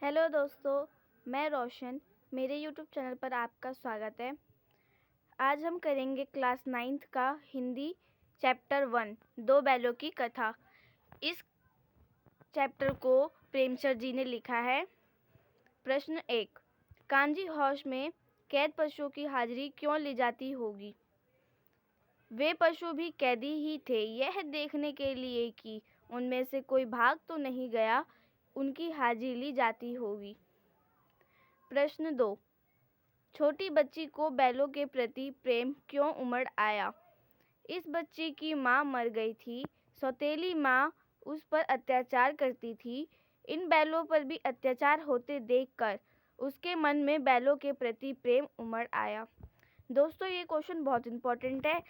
Hello दोस्तों, मैं रोशन। मेरे यूट्यूब चैनल पर आपका स्वागत है। आज हम करेंगे क्लास 9th का हिंदी चैप्टर 1 दो बैलों की कथा। इस चैप्टर को प्रेमचंद जी ने लिखा है। प्रश्न 1, कांजी हौश में कैद पशुओं की हाजिरी क्यों ली जाती होगी? वे पशु भी कैदी ही थे, यह देखने के लिए कि उनमें से कोई भाग तो नहीं गया, उनकी हाजिरी ली जाती होगी। प्रश्न 2, छोटी बच्ची को बैलों के प्रति प्रेम क्यों उमड़ आया? इस बच्ची की माँ मर गई थी, सौतेली माँ उस पर अत्याचार करती थी। इन बैलों पर भी अत्याचार होते देखकर उसके मन में बैलों के प्रति प्रेम उमड़ आया। दोस्तों, ये क्वेश्चन बहुत इम्पोर्टेंट है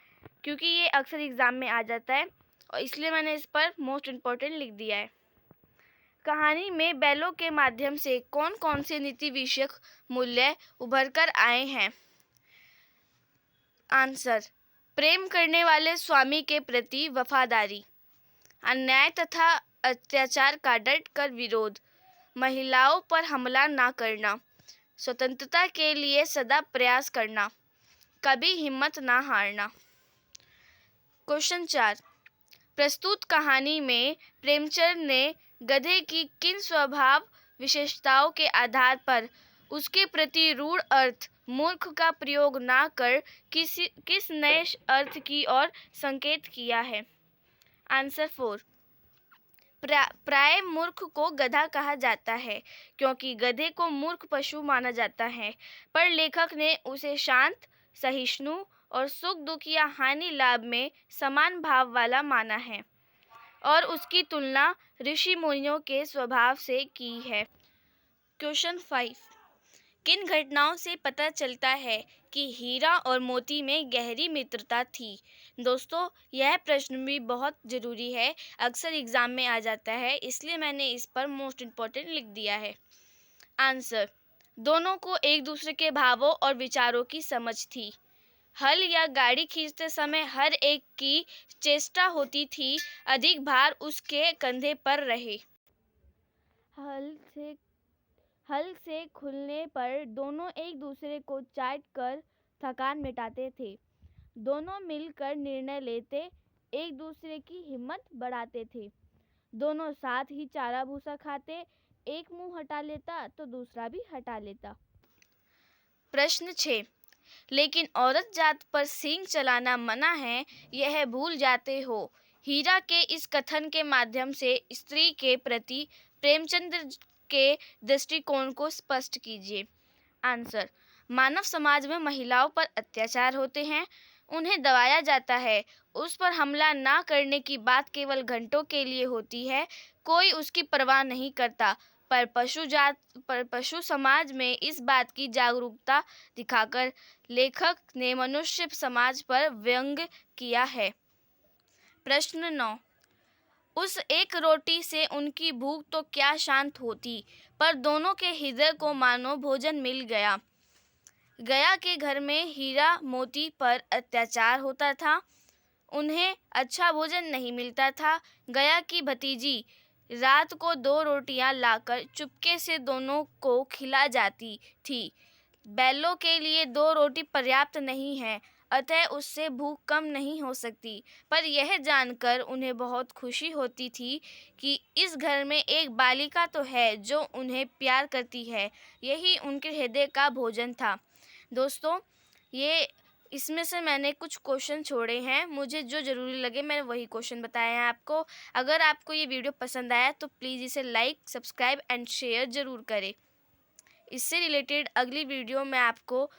क्योंकि ये अक्सर एग्ज़ाम में आ जाता है और इसलिए मैंने इस पर मोस्ट इम्पोर्टेंट लिख दिया है। कहानी में बैलों के माध्यम से कौन कौन से नीति विषयक मूल्य उभर कर आए हैं? आंसर, प्रेम करने वाले स्वामी के प्रति वफादारी, अन्याय तथा अत्याचार का डट कर विरोध, महिलाओं पर हमला न करना, स्वतंत्रता के लिए सदा प्रयास करना, कभी हिम्मत न हारना। क्वेश्चन 4, प्रस्तुत कहानी में प्रेमचंद ने गधे की किन स्वभाव विशेषताओं के आधार पर उसके प्रति रूढ़ अर्थ मूर्ख का प्रयोग न कर किस नए अर्थ की ओर संकेत किया है? आंसर 4, प्राय मूर्ख को गधा कहा जाता है क्योंकि गधे को मूर्ख पशु माना जाता है, पर लेखक ने उसे शांत, सहिष्णु और सुख दुख या हानि लाभ में समान भाव वाला माना है और उसकी तुलना ऋषि मुनियों के स्वभाव से की है। क्वेश्चन 5, किन घटनाओं से पता चलता है कि हीरा और मोती में गहरी मित्रता थी? दोस्तों, यह प्रश्न भी बहुत ज़रूरी है, अक्सर एग्ज़ाम में आ जाता है, इसलिए मैंने इस पर मोस्ट इम्पोर्टेंट लिख दिया है। आंसर, दोनों को एक दूसरे के भावों और विचारों की समझ थी। हल या गाड़ी खींचते समय हर एक की चेष्टा होती थी अधिक भार उसके कंधे पर रहे। हल से खुलने पर दोनों एक दूसरे को चाट कर थकान मिटाते थे। दोनों मिलकर निर्णय लेते, एक दूसरे की हिम्मत बढ़ाते थे। दोनों साथ ही चारा भूसा खाते, एक मुंह हटा लेता तो दूसरा भी हटा लेता। प्रश्न 6, लेकिन औरत जात पर सींग चलाना मना है, यह भूल जाते हो। हीरा के इस कथन के माध्यम से स्त्री के प्रति प्रेमचंद के दृष्टिकोण को स्पष्ट कीजिए। आंसर, मानव समाज में महिलाओं पर अत्याचार होते हैं, उन्हें दबाया जाता है, उस पर हमला ना करने की बात केवल घंटों के लिए होती है, कोई उसकी परवाह नहीं करता। पर पशु समाज में इस बात की जागरूकता दिखाकर लेखक ने मनुष्य समाज पर व्यंग किया है। प्रश्न 9, उस एक रोटी से उनकी भूख तो क्या शांत होती, पर दोनों के हृदय को मानो भोजन मिल गया। गया के घर में हीरा मोती पर अत्याचार होता था, उन्हें अच्छा भोजन नहीं मिलता था। गया की भतीजी रात को 2 रोटियां लाकर चुपके से दोनों को खिला जाती थी। बैलों के लिए 2 रोटी पर्याप्त नहीं है, अतः उससे भूख कम नहीं हो सकती, पर यह जानकर उन्हें बहुत खुशी होती थी कि इस घर में एक बालिका तो है जो उन्हें प्यार करती है। यही उनके हृदय का भोजन था। दोस्तों, ये इसमें से मैंने कुछ क्वेश्चन छोड़े हैं, मुझे जो ज़रूरी लगे मैंने वही क्वेश्चन बताए हैं आपको। अगर आपको ये वीडियो पसंद आया तो प्लीज़ इसे लाइक, सब्सक्राइब एंड शेयर ज़रूर करें। इससे रिलेटेड अगली वीडियो मैं आपको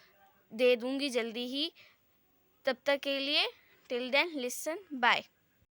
दे दूँगी जल्दी ही। तब तक के लिए टिल देन लिसन बाय।